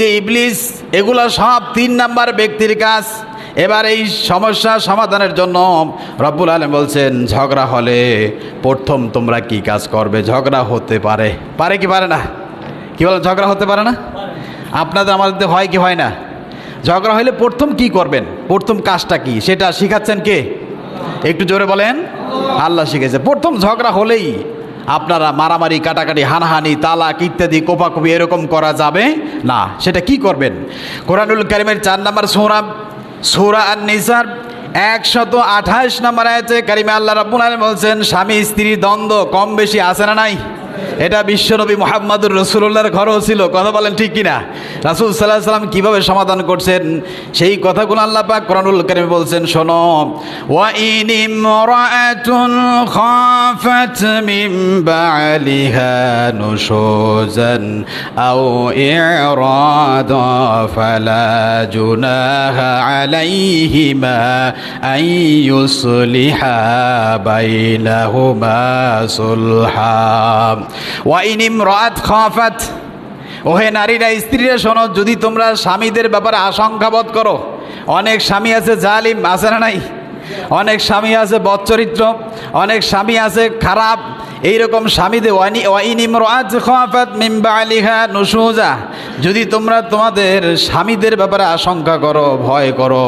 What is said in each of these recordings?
যে ইবলিস, এগুলো সব 3 নাম্বার ব্যক্তির কাজ। এবার এই সমস্যা সমাধানের জন্য রব্বুল আলামিন বলছেন, ঝগড়া হলে প্রথম তোমরা কি কাজ করবে? ঝগড়া হতে পারে, পারে কি পারে না? কি বলেন, ঝগড়া হতে পারে না? আপনাদের আমাদের হয় কি হয় না? ঝগড়া হলে প্রথম কি করবেন? প্রথম কাজটা কি সেটা শিখাচ্ছেন কে? একটু জোরে বলেন। আল্লাহ শিখেছে। প্রথম ঝগড়া হলেই আপনারা মারামারি, কাটাকাটি, হানাহানি, তালাক ইত্যাদি কোপাকুপি এরকম করা যাবে না। সেটা কি করবেন? কোরআনুল কারীমের 4 নম্বর সূরা আন-নিসার 128 নম্বর আয়াতে কারিমে আল্লাহ রাব্বুল আলামিন বলছেন, স্বামী স্ত্রীর দ্বন্দ্ব কম বেশি আছে না নাই? এটা বিশ্বনবী মুহাম্মদুর রাসূলুল্লাহর ঘরেও ছিল। কথা বলেন ঠিক কিনা? রাসূল সাল্লাল্লাহু আলাইহি সাল্লাম কীভাবে সমাধান করছেন সেই কথাগুলো আল্লাহ পাক কোরআনুল কারীমে বলছেন, শোনো। ওয়া ইন ইমরাআতুন খাফাত মিন বালিহা নুশুজান আও ইরাদা ফালা জুনাহা আলাইহিমা আন ইউসলিহা বাইনাহুমা সুলহা। ওয়াইন ইমরাআত খাফাত, ওহে নারীরা, স্ত্রীরা শোনো, যদি তোমরা স্বামীদের ব্যাপারে আশঙ্কাবোধ করো। অনেক স্বামী আছে জালিম, আছে না নাই? অনেক স্বামী আছে বদচরিত্র, অনেক স্বামী আছে খারাপ। এইরকম স্বামীদের ওয়াইন ইমরাআত খাফাত মিন বালিহা নুশুজা, যদি তোমরা তোমাদের স্বামীদের ব্যাপারে আশঙ্কা করো, ভয় করো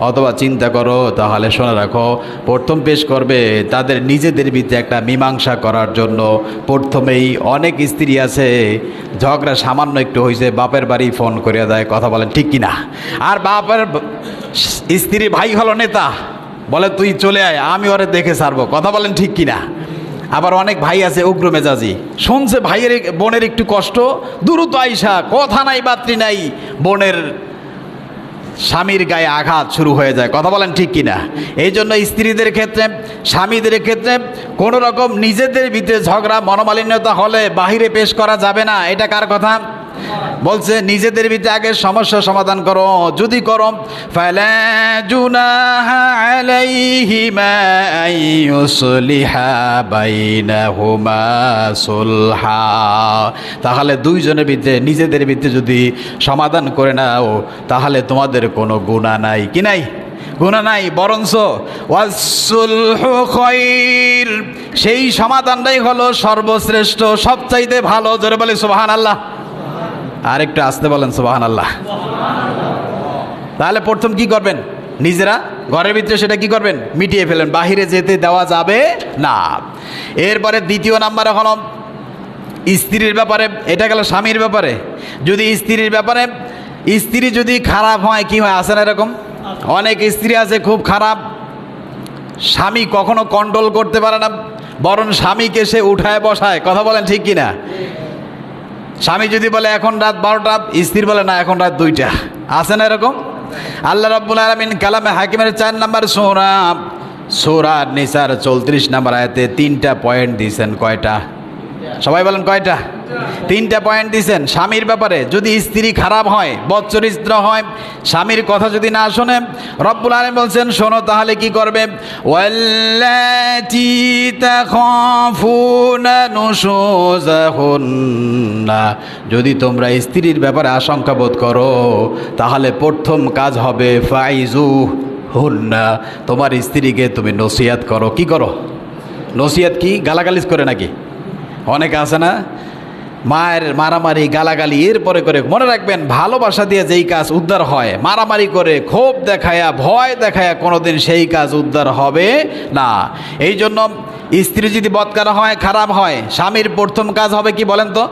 অথবা চিন্তা করো, তাহলে শোনা রাখো, প্রথম পেশ করবে তাদের নিজেদের ভিতরে একটা মীমাংসা করার জন্য। প্রথমেই অনেক স্ত্রী আছে ঝগড়া সামান্য একটু হয়েছে বাপের বাড়ি ফোন করে দেয়। কথা বলেন ঠিক কিনা? আর বাপের স্ত্রী ভাই হলো নেতা, বলে তুই চলে আয়, আমি ওরে দেখে ছাড়বো। কথা বলেন ঠিক কিনা? আবার অনেক ভাই আছে উগ্র মেজাজি, শুনছে ভাইয়ের বোনের একটু কষ্ট, দ্রুত আইসা কথা নাই বাত্রি নাই, বোনের স্বামীর গায়ে আঘাত শুরু হয়ে যায়। কথা বলেন ঠিক কিনা? এই জন্য স্ত্রীদের ক্ষেত্রে, স্বামীদের ক্ষেত্রে কোনো রকম নিজেদের ভিতরে ঝগড়া মনোমালিন্যতা হলে বাহিরে পেশ করা যাবে না। এটা কার কথা বলছে? নিজেদের ভিতরে আগে সমস্যা সমাধান করো। যদি করো, ফালা জুনাহা আলাইহিমা আন ইউসলিহা বাইনাহুমা সুলহা, তাহলে দুইজনের ভিতরে নিজেদের ভিতরে যদি সমাধান করে নাও, তাহলে তোমাদের কোনো গুনাহ নাই। কি নাই? গুনাহ নাই, বরঞ্চ ওয়াসসুলহু খায়র, সেই সমাধানটাই হলো সর্বশ্রেষ্ঠ, সবচাইতে ভালো। জোরে বলে সুবহানাল্লাহ। আর একটু আসতে বলেন সুবহানাল্লাহ। তাহলে প্রথম কি করবেন? নিজেরা ঘরের ভিতরে সেটা কি করবেন? মিটিয়ে ফেলেন, বাহিরে যেতে দেওয়া যাবে না। এরপরে দ্বিতীয় নাম্বারে হলো স্ত্রীর ব্যাপারে। এটা গেল স্বামীর ব্যাপারে। যদি স্ত্রীর ব্যাপারে, স্ত্রী যদি খারাপ হয়, কি হয়? আছে না এরকম? অনেক স্ত্রী আছে খুব খারাপ, স্বামী কখনো কন্ট্রোল করতে পারে না, বরং স্বামীকে সে উঠায় বসায়। কথা বলেন ঠিক কিনা? স্বামী যদি বলে এখন রাত 12টা, স্ত্রী বলে না এখন রাত 2টা। আছে না এরকম? আল্লাহ রাব্বুল আলামিন কালামে হাকিমের 4 নম্বর সূরা আন-নিসার 34 নম্বর আয়াতে 3টা পয়েন্ট দিয়েছেন। কয়টা? সবাই বলেন কয়টা? 3টা পয়েন্ট দিয়েছেন স্বামীর ব্যাপারে। যদি স্ত্রী খারাপ হয়, বদচরিত্র হয়, স্বামীর কথা যদি না শোনে, রব্বুল আলামিন বলছেন শোনো তাহলে কি করবে? ওয়াল্লাতী তাখাফুনা নুশুযাহুন্না, যদি তোমরা স্ত্রীর ব্যাপারে আশঙ্কা বোধ করো, তাহলে প্রথম কাজ হবে ফাইজুহুন্না, তোমার স্ত্রীকে তুমি নসিহত করো। কি করো? নসিহত কি? গালাগালিজ করে নাকি? অনেকে আছে না, মায়ের মারামারি গালাগালি এরপরে করে। মনে রাখবেন, ভালোবাসা দিয়ে যেই কাজ উদ্ধার হয়, মারামারি করে ক্ষোভ দেখায়া ভয় দেখায়া কোনোদিন সেই কাজ উদ্ধার হবে না। এই জন্য স্ত্রী যদি বদকার হয়, খারাপ হয়, স্বামীর প্রথম কাজ হবে কি বলেন তো?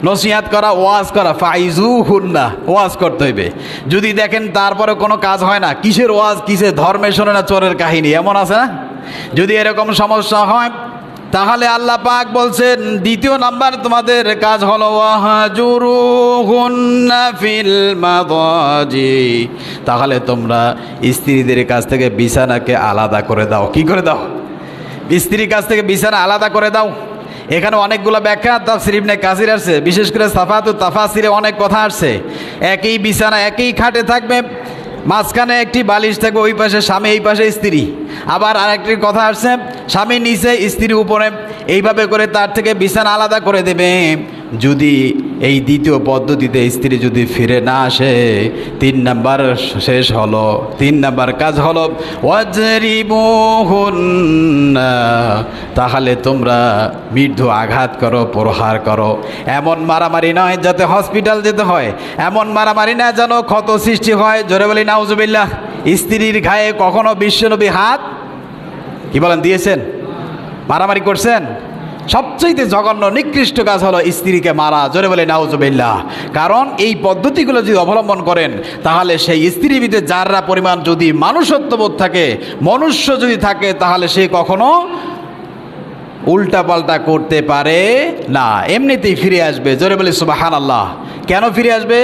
নসিহত করা, ওয়াজ করা। ফাইজুহুন্না, ওয়াজ করতে হইবে। যদি দেখেন তারপরে কোনো কাজ হয় না, কিসের ওয়াজ, কিসের ধর্মে শোনে না চোরের কাহিনী, এমন আছে না? যদি এরকম সমস্যা হয়, তাহলে আল্লাহ পাক বলছেন দ্বিতীয় নাম্বার তোমাদের কাজ হলো ওয়াহজুরুহুন্না ফিল মাদাজি, তাহলে তোমরা স্ত্রীদের কাছ থেকে বিছানাকে আলাদা করে দাও। কি করে দাও? স্ত্রীর কাছ থেকে বিছানা আলাদা করে দাও। এখানে অনেকগুলো ব্যাখ্যা তাফসীর ইবনে কাসির আসছে, বিশেষ করে সাফাতুত তাফাসিরে অনেক কথা আসছে। একই বিছানা একই খাটে থাকবে, মাঝখানে একটি বালিশ থাকবে, ওই পাশে স্বামী, এই পাশে স্ত্রী। আবার আরেকটি কথা আসছে, স্বামী নিচে স্ত্রী উপরে, এইভাবে করে তার থেকে বিছানা আলাদা করে দেবে। যদি এই দ্বিতীয় পদ্ধতিতে স্ত্রী যদি ফিরে না আসে, 3 নাম্বার শেষ হলো। 3 নাম্বার কাজ হলো ওয়াজরিবুহুন্না, তাহলে তোমরা মৃদু আঘাত করো, প্রহার করো। এমন মারামারি নয় যাতে হসপিটাল যেতে হয়, এমন মারামারি না যেন ক্ষত সৃষ্টি হয়। জোরে বলি নাউজুবিল্লাহ। স্ত্রীর গায়ে কখনো বিশ্বনবী হাত কি বলেন দিয়েছেন? মারামারি করছেন? সবচেয়ে জঘন্য নিকৃষ্ট কাজ হলো স্ত্রীকে মারা। জোরে বলে নাউজুবিল্লাহ। কারণ এই পদ্ধতিগুলো যদি অবলম্বন করেন, তাহলে সেই স্ত্রীর ভিতরে যাররা পরিমাণ যদি মানুষত্ববোধ থাকে, মনুষ্য যদি থাকে, তাহলে সে কখনো উল্টাপাল্টা করতে পারে না, এমনিতেই ফিরে আসবে। জোরে বলে সুবহানাল্লাহ। কেন ফিরে আসবে?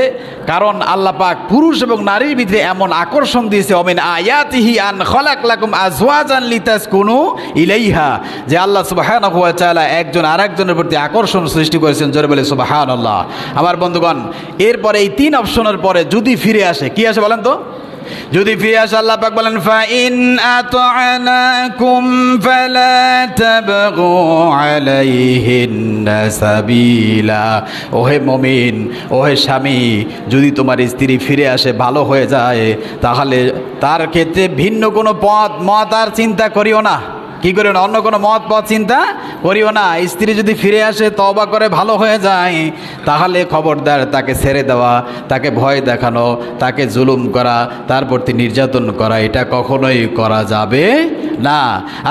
কারণ আল্লাহ পাক পুরুষ এবং নারীর ভিতরে এমন আকর্ষণ দিয়েছে, অমিন আয়াতিহি আন খালাক লাকুম আজওয়াজান লিতাসকুনু ইলাইহা, যে আল্লাহ সুবহানাহু ওয়া তাআলা একজন আরেকজনের প্রতি আকর্ষণ সৃষ্টি করেছেন। জোরে বলে সুবহানাল্লাহ। আমার বন্ধুগণ, এরপরে এই 3 অপশনের পরে যদি ফিরে আসে, কি আসে বলেন তো? যদি ফিরে আসে, আল্লাহ পাক বলেন ফাইন আতা'নাকুম ফালা তাবগু আলাইহিন্না সাবিলা। ওহে মুমিন, ওহে স্বামী, যদি তোমার স্ত্রী ফিরে আসে, ভালো হয়ে যায়, তাহলে তার ক্ষেত্রে ভিন্ন কোনো মত আর চিন্তা করিও না। কি করিও না? অন্য কোনো পথ চিন্তা করিও না। স্ত্রী যদি ফিরে আসে, তওবা করে ভালো হয়ে যায়, তাহলে খবরদার তাকে ছেড়ে দেওয়া, তাকে ভয় দেখানো, তাকে জুলুম করা, তার প্রতি নির্যাতন করা, এটা কখনোই করা যাবে না।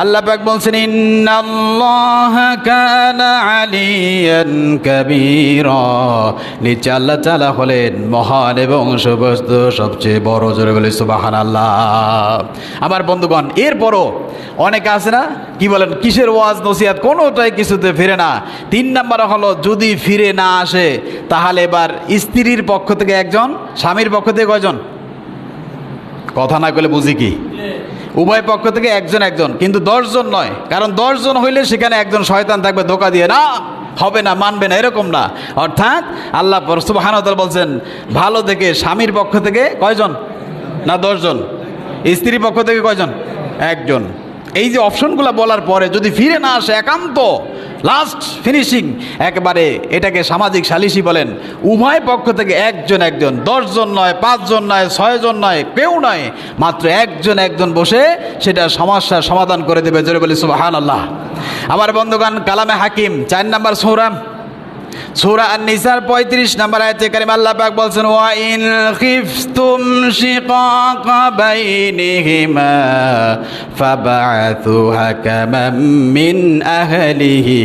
আল্লাহ পাক বলছেন ইন্নাল্লাহা কানা আলিয়ান কাবীরা, নিশ্চয় আল্লাহ তাআলা হলেন মহান এবং সুবস্ত, সবচেয়ে বড়। জোরে বলে সুবহানাল্লাহ। আমার বন্ধুগণ, এরপরও অনেকে আছে না, কি বলেন, কিসের ওয়াজ নসিহত, কোনোটাই কিছুতে ফিরে না। 3 নাম্বার হলো যদি ফিরে না আসে, তাহলে এবার স্ত্রীর পক্ষ থেকে একজন, স্বামীর পক্ষ থেকে কয়জন? কথা না বলে বুঝি কি? উভয় পক্ষ থেকে একজন, কিন্তু 10 জন নয়। কারণ 10 জন হইলে সেখানে একজন শয়তান থাকবে ধোকা দিয়ে, না হবে না, মানবে না, এরকম না। অর্থাৎ আল্লাহ সুবহানাহু ওয়া তাআলা বলছেন ভালো থেকে স্বামীর পক্ষ থেকে কয়জন? না 10 জন। স্ত্রীর পক্ষ থেকে কয়জন? একজন। এই যে অপশনগুলো বলার পরে যদি ফিরে না আসে, একান্ত লাস্ট ফিনিশিং, একেবারে এটাকে সামাজিক সালিসি বলেন। উভয় পক্ষ থেকে একজন, 10 জন নয়, 5 জন নয়, 6 জন নয়, কেউ নয়, মাত্র একজন বসে সেটা সমস্যার সমাধান করে দেবে। জোরে বলি সুবহানাল্লাহ। আমার বন্ধুগণ, কালামে হাকিম 4 নম্বর সূরা আন-নিসার 35 নম্বর আয়াতে কারিমা আল্লাহ পাক বলছেন ওয়া ইন খিফতুম শিকাকা বাইনিহিমা ফাবআথু হাকামান মিন আহলিহি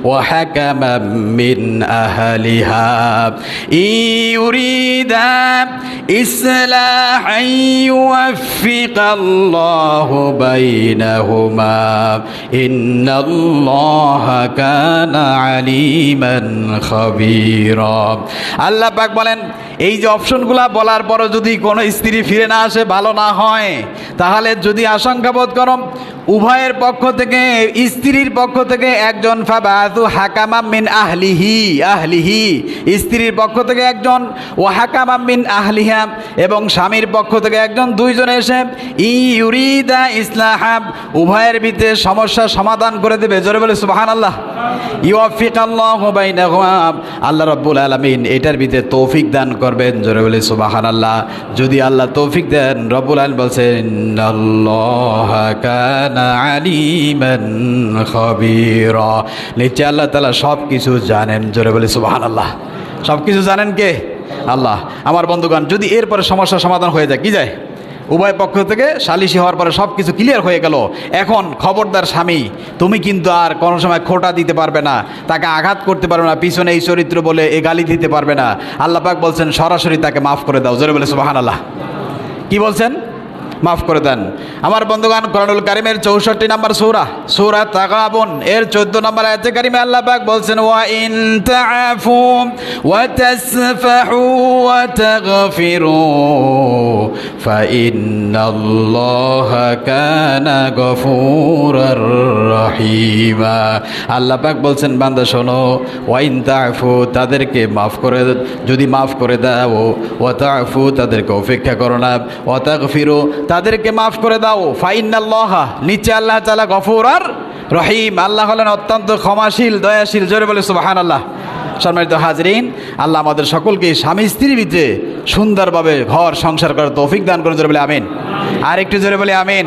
ওয়া হাকামান মিন আহলিহা ইউরিদা ইসলাহান ইউওয়াফিকাল্লাহু বাইনাহুমা ইন্নাল্লাহা কানা আলিমান খবীরা। আল্লাহ পাক বলেন এই যে অপশনগুলো বলার পরও যদি কোনো স্ত্রী ফিরে না আসে, ভালো না হয়, তাহলে যদি আশঙ্কা বোধ করো উভয়ের পক্ষ থেকে, স্ত্রীর পক্ষ থেকে একজন, ফাবাতু হাকামাম মিন আহলিহি, স্ত্রীর পক্ষ থেকে একজন, ও হাকামাম মিন আহলিহা, এবং স্বামীর পক্ষ থেকে একজন, 2 জন এসে ইউরিদা ইসলাহাব, উভয়ের ভিতরে সমস্যা সমাধান করে দেবে। জোরে বলে সুবহানাল্লাহ। ইউওয়াফিকাল্লাহু বাইনাহুমা, আল্লাহ রাব্বুল আলামিন এটার ভিতরে তৌফিক দান করবেন। জোরে বলে সুবহানাল্লাহ। যদি আল্লাহ তৌফিক দেন, রব্বুল আলামিন বলছেন ইন্নাল্লাহা কানা আলিমান খবীরা, নিশ্চয় আল্লাহ তাআলা সব কিছু জানেন। জোরে বলে সুবহানাল্লাহ। সব কিছু জানেন কে? আল্লাহ। আমার বন্ধুগণ, যদি এরপরে সমস্যার সমাধান হয়ে যায়, কি যায়, উভয় পক্ষ থেকে সালিশি হওয়ার পরে সব কিছু ক্লিয়ার হয়ে গেল, এখন খবরদার স্বামী, তুমি কিন্তু আর কোনো সময় খোঁটা দিতে পারবে না, তাকে আঘাত করতে পারবে না, পিছনে এই চরিত্র বলে এ গালি দিতে পারবে না। আল্লাহ পাক বলছেন সরাসরি তাকে মাফ করে দাও। জোরে বলে সুবহানাল্লাহ। কি বলছেন? মাফ করে দেন। আমার বন্ধুগণ, কোরআনুল কারীমের 64 নম্বর সূরা তাগাবুন এর 14 নম্বর আয়াতে কারিমে আল্লাহ পাক বলছেন ওয়া ইন তাআফু ওয়া তাসফাহু ওয়া তাগফিরু ফাইন্নাল্লাহা কানা গফুরার রহিমা। আল্লাহ পাক বলছেন বান্দা শোনো, ওয়া ইন তাআফু, তাদেরকে মাফ করে, যদি মাফ করে দাও, ওয়া তাআফু, তাদেরকে উপেক্ষা করো না, ওয়া তাগফিরু, তাদেরকে মাফ করে দাও, ফাইন্নাল্লাহা, নিচে আল্লাহ তাআলা গফুর আর রহিম, আল্লাহ হলেন অত্যন্ত ক্ষমাশীল, দয়াশীল। জোরে বলে সুবহানাল্লাহ। সম্মানিত হাজরিন, আল্লাহ আমাদের সকলকে স্বামী স্ত্রীর ভিতরে সুন্দরভাবে ঘর সংসার করার তৌফিক দান করুন, জোরে বলে আমিন। আর একটু জোরে বলে আমিন।